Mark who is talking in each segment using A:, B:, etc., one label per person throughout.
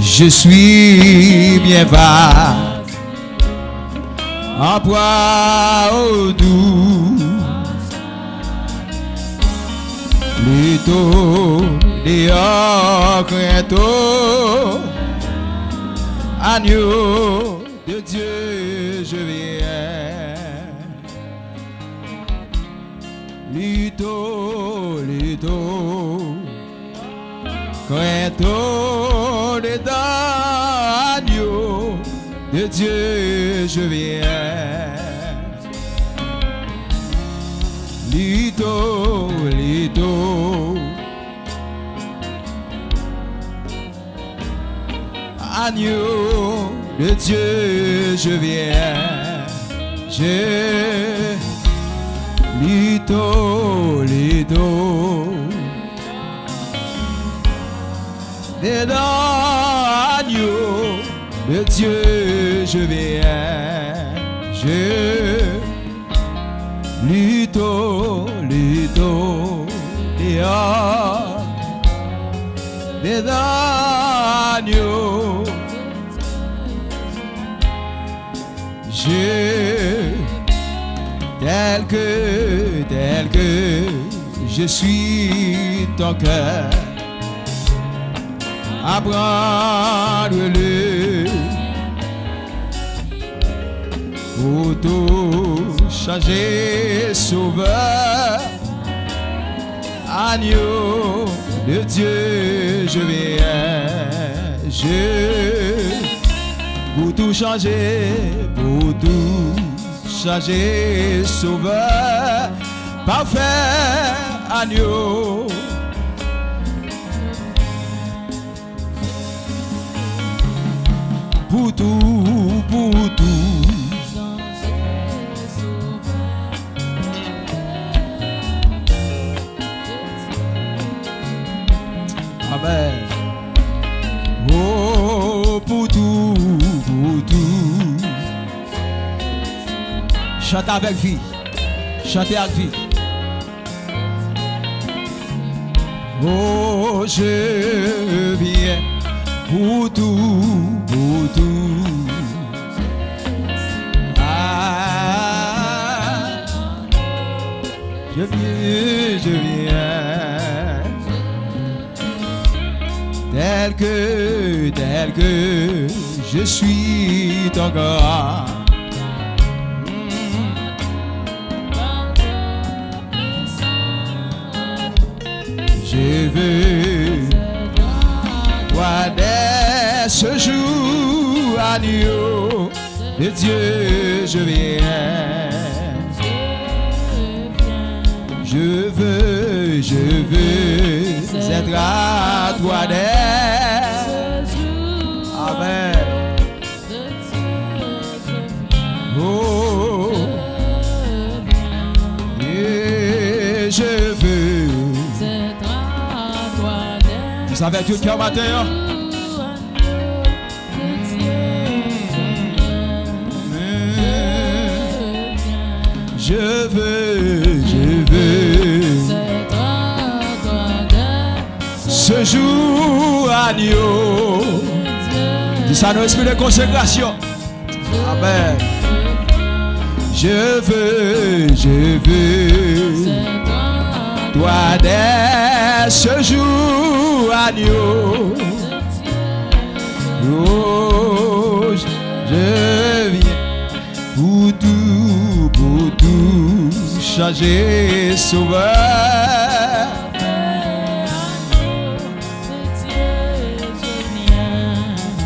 A: Je suis bien bas, en proie au doux. Plutôt dehors crainto, agneau de Dieu je viens. Lito, crainto dedans, agneau de Dieu je viens. Lito, agneau de Dieu je viens. Lito, dedans, agneau de Dieu je viens. Lito, dehors, dedans, agneau. Tel que je suis ton cœur, apprendre-le, auto-changer, sauveur, agneau de Dieu je viens. Pour tout changer, sauveur, parfait agneau. Pour tout, amen. Oh, pour tout. Chantez avec vie. Chantez avec vie. Oh, je viens pour tout. Ah, je viens. Tel que je suis ton corps. Je veux voir dès ce jour, agneau de Dieu je viens. Je veux être à toi dès. Amen. Oh, et je veux. Vous avez tout le cœur matin. Je veux ce jour agneau. Dis ça dans l'esprit de consécration. Amen. Je veux toi dès ce jour agneau. Oh, je viens pour tout changer, sauveur.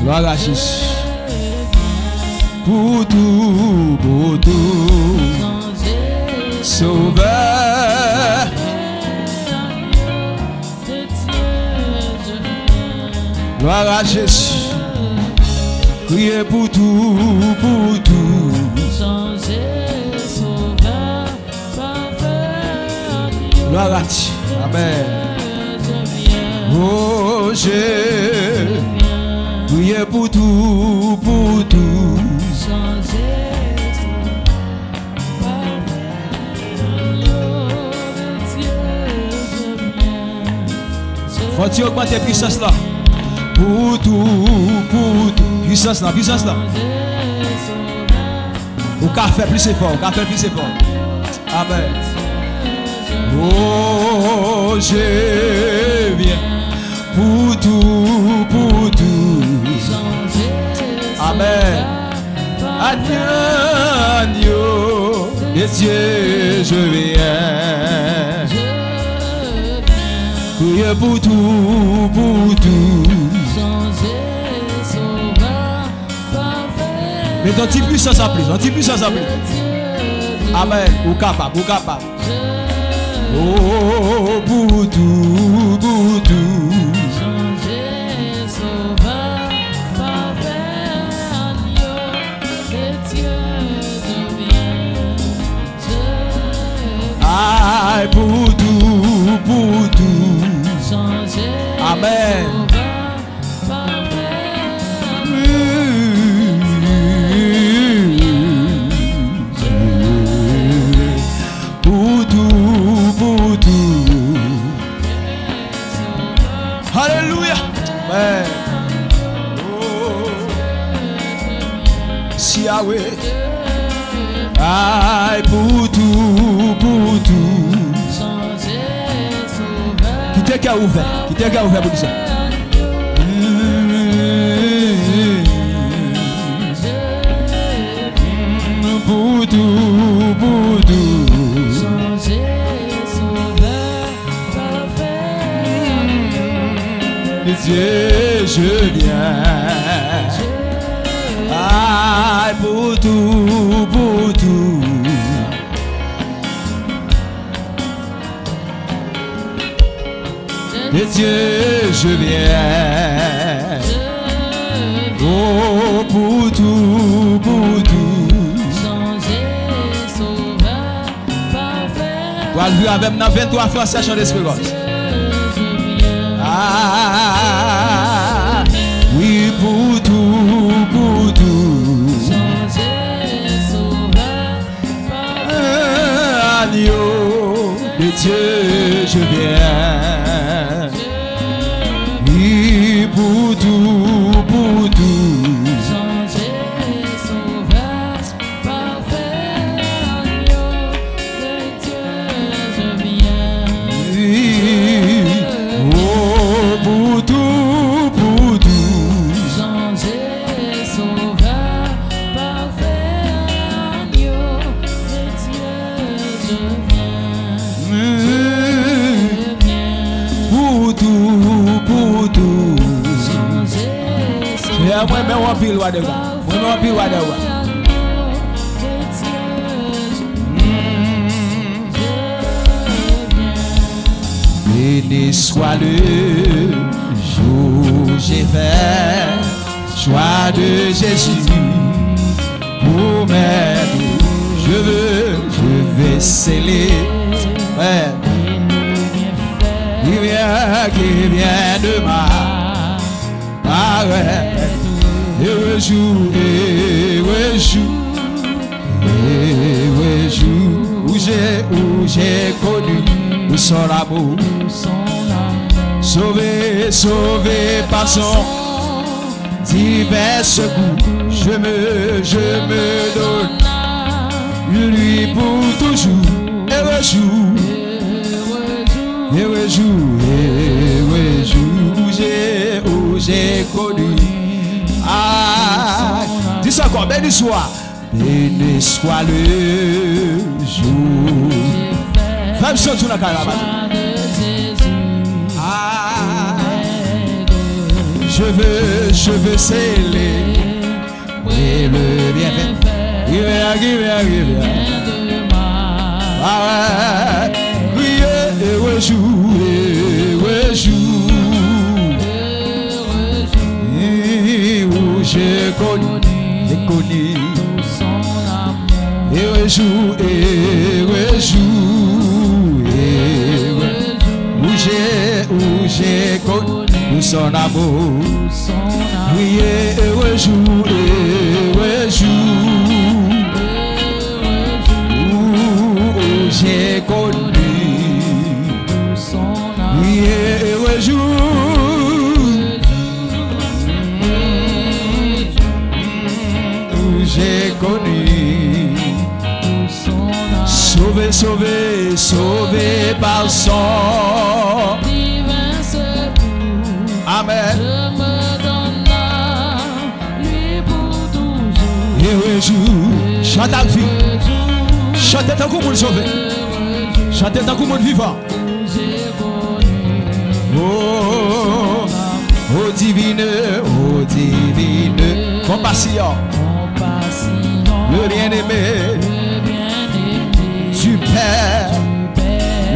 A: Gloire à Jésus. Pour tout sauveur. Gloire à Jésus. Priez pour tout. Gloire à Dieu. Amen. Oh, j'ai prié pour tout. Faut-il augmenter la puissance là? Pour tout tout. Puissance là, puissance là. Au café plus fort, café plus fort. Amen. Oh, je viens pour tout, pour tout. Amen. Agneau de Dieu, je viens. Priez pour tout, pour tout. Mais ton petit puissance à plus, ton petit puissance à plus. Amen. Ou capable, ou capable. Oh, pour tout, pour tout. Aïe, pour tout, pour tout. Amen. Pour tout, pour tout. Alléluia. Amen. Oh. Si Yahweh. Aïe, pour tout, pour tout. Qui t'est qu'à ouvert? Qui t'est qu'à ouvert pour ça? Pour tout, pour tout. Dieu, je viens. Aïe, pour tout, pour tout. De Dieu, je viens. Oh, pour tout, pour tout. Toi, le avec nous 23 fois, sachant l'espérance. Ah, oui, pour tout, pour tout. Agneau de Dieu, je viens. Oui, pour tout, pour tout. Moi, je suis un pile de gars. Moi, je suis un pile de gars. Béni soit le jour j'ai fait choix de Jésus pour m'aider. Je vais sceller. Qui vient de ma arrête. Heureux jour, où j'ai connu son amour. Sauvé par son divers goûts. Je me donne lui pour toujours. Heureux jour, où j'ai connu. Ah, dis ça encore, béni soit le jour. Femme surtout la caravane. Ah, je veux sceller et le bienfait. Give. Ah, oui, heureux jour. J'ai connu heureux jour, où j'ai connu son amour. Oui, heureux jour, où j'ai connu. Oui, heureux jour. connu. Sauvé, sauvé, sauvé par son
B: divin secours.
A: Amen.
B: Je me donne à lui pour toujours.
A: Heureux jour. Chante à vie. Chantez tant que vous le sauvez. Chantez tant que vous le vivant. Oh, oh divine, compassion, le bien-aimé, du Père,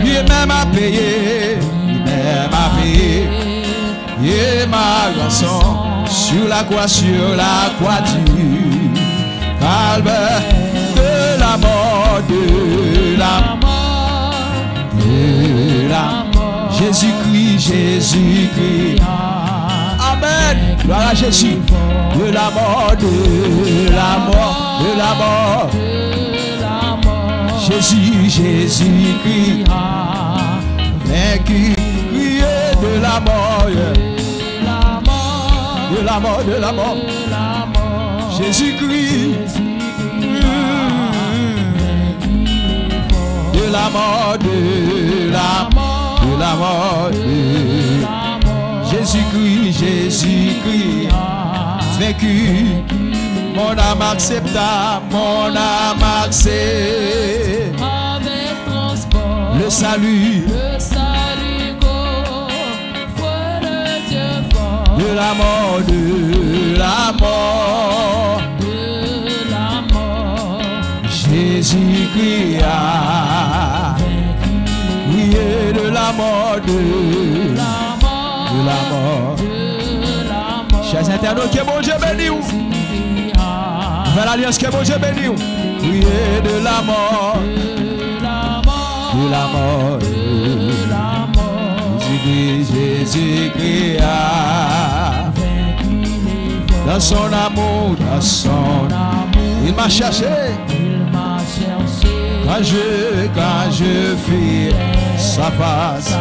A: lui-même a payé, et ma rançon sur la croix du calvaire, de la mort, de la mort, Jésus-Christ, Jésus-Christ. Amen. Gloire à Jésus. De la mort, de la mort, de la mort. Jésus, Jésus-Christ. Vaincu, crié de la mort. De la mort, de la mort. Jésus-Christ. De la mort, de la mort, de la mort, Jésus-Christ, Jésus-Christ, vaincu, mon âme accepta, mon âme accepte, le salut, de la mort, de la mort, Jésus-Christ a crié de la mort, de la mort. Chers internautes, que bon Dieu béni vous. Vers l'alliance, que bon Dieu béni vous. Crié de la mort, de la mort, Jésus-Christ a dans son amour, il m'a cherché. Quand je fis sa face,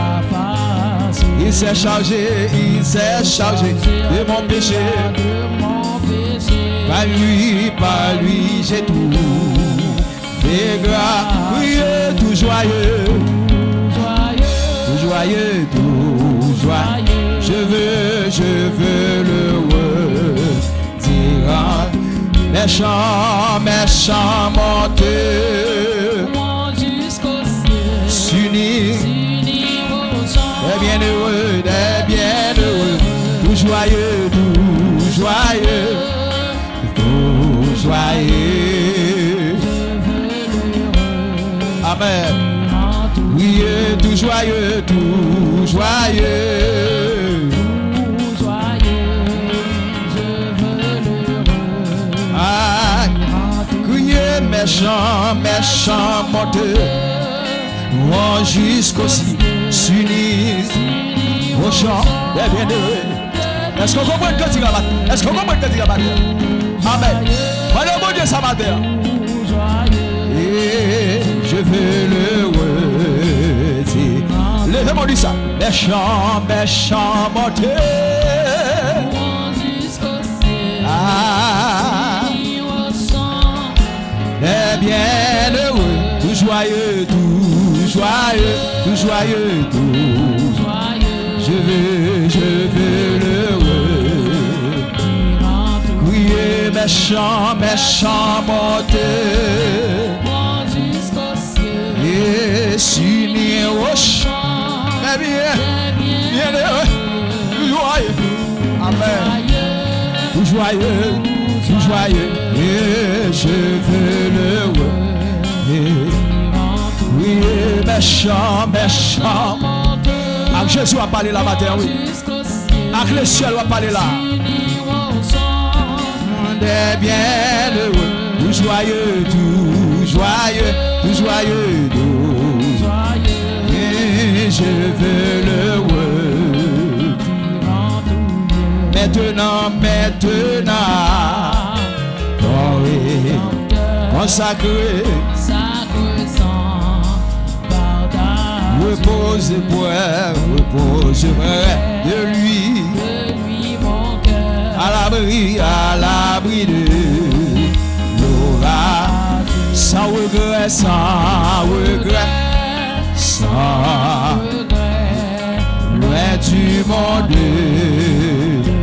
A: il s'est chargé de mon péché. Par lui, j'ai tout fait grâce. Oui, tout joyeux, tout joyeux, tout joyeux. Je veux le retirer. Mes chants monteux s'unir, des bienheureux, tout joyeux, tout joyeux, tout joyeux. Amen. Oui, tout joyeux, tout joyeux. Mes chants monteux vont jusqu'au ciel, s'unir aux chants des bienheureux. Est-ce qu'on comprend que tu vas? Est-ce qu'on comprend que tu vas? Amen. Voilà mon Dieu, ça m'a dit. Et je veux le retirer. Levez-moi du ça. Mes chants monteux vont jusqu'au ciel. Les bienheureux, tout joyeux, tout joyeux, tout joyeux, tout joyeux. Je veux le crier mes chants monteux et s'unir aux chants. Les bienheureux, tout joyeux. Amen. Tout joyeux, tout joyeux. Et je veux le oui, mes chants. Avec Jésus va parler la matin, oui. Avec le ciel va parler là. Des bienheureux, tout joyeux, tout joyeux, tout joyeux, tout joyeux. Et je veux le maintenant, consacré, repose-moi de lui, mon cœur, à l'abri de l'orage. sans regret, sans regret, sans
B: regret,
A: loin du monde.
B: de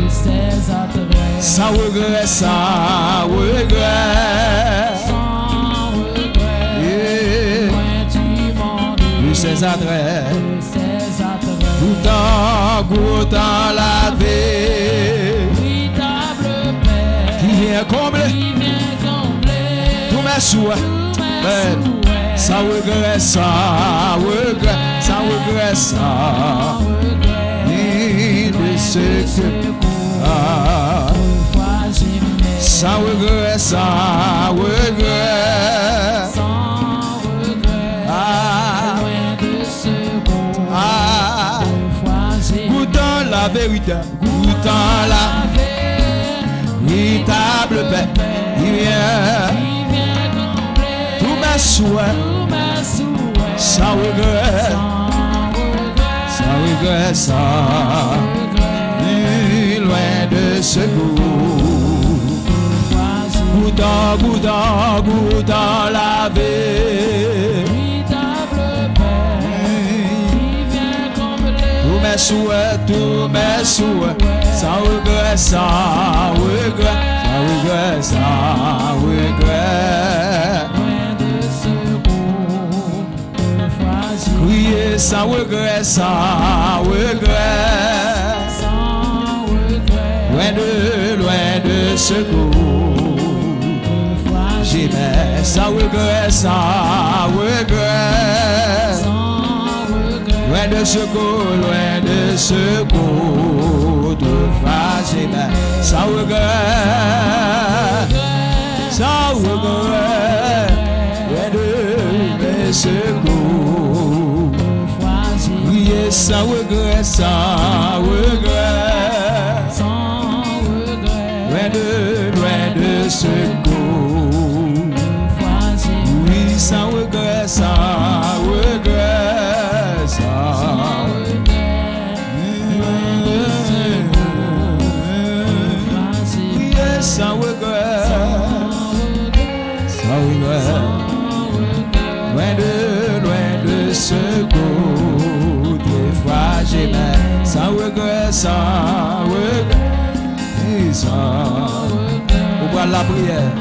B: ses adresses,
A: Sans regret, sans regret,
B: sans regret, loin du monde,
A: de ses adresses.
B: de ses adresses,
A: Goûtant la vie
B: véritable paix,
A: qui vient combler
B: qui vient combler
A: tous mes souhaits.
B: tous mes souhaits,
A: Sans regret, sans regret, sans regret, sans
B: sans regret,
A: ni de ce que
B: autrefois j'aimais,
A: sans regret, sans regret,
B: sans regret, loin de ce qu'on autrefois j'aimais,
A: goûtant la vérité, goûtant la véritable paix qui vient
B: combler
A: tous mes souhaits.
B: tous mes souhaits,
A: Sans regret,
B: sans regret,
A: sans ni loin de ce goûtant la vie.
B: véritable paix qui vient combler
A: Tous mes souhaits, sans regret, sans regret, sans regret.
B: loin de ce qu'on autrefois
A: Crier sans regret, sans regret,
B: sans regret,
A: loin de ce j'aimais, sans regret, sans regret,
B: sans regret,
A: loin de ce autrefois j'aimais, sans regret, loin de ce crier sans regret, sans regret, loin de ce oui, sans regret, sans regret, sans sans regret, sans regret, loin de ce autrefois j'aimais, sans regret, sans regret, sans au bois de la prière.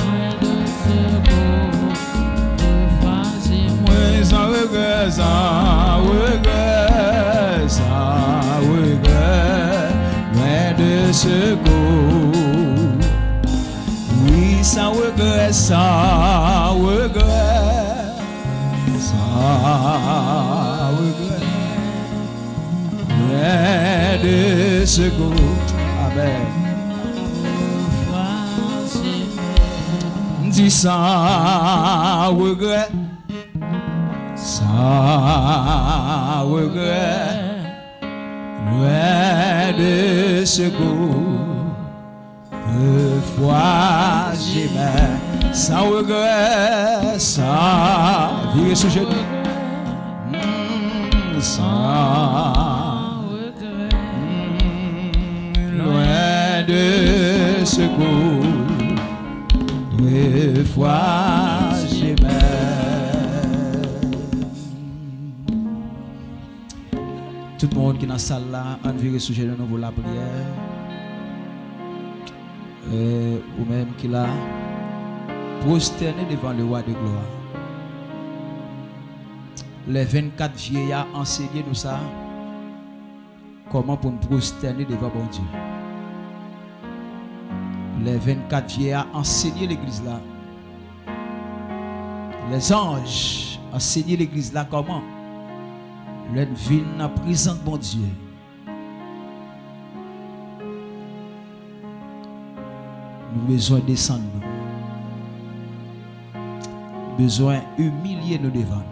A: Sans regret, sans regret, sans regret, loin de ce oui, sans regret, sans regret, sans regret, loin de ce Amen. Dis sans regret, sans regret, loin de ce fois j'aimais, sans regret, sans virer sous genou, sans loin de ce fois j'aimais. Tout le monde qui est dans la salle là, on vire sous genou pour la prière. Ou même qui l'a prosterné devant le roi de gloire. Les 24 vieillards enseignaient nous ça. Comment pour nous prosterner devant bon Dieu. Les 24 vieillards enseignaient l'église là. Les anges enseignaient l'église là comment. Leur vie n'a présente bon Dieu. Nous besoin descendre. Besoin humilier nous devant.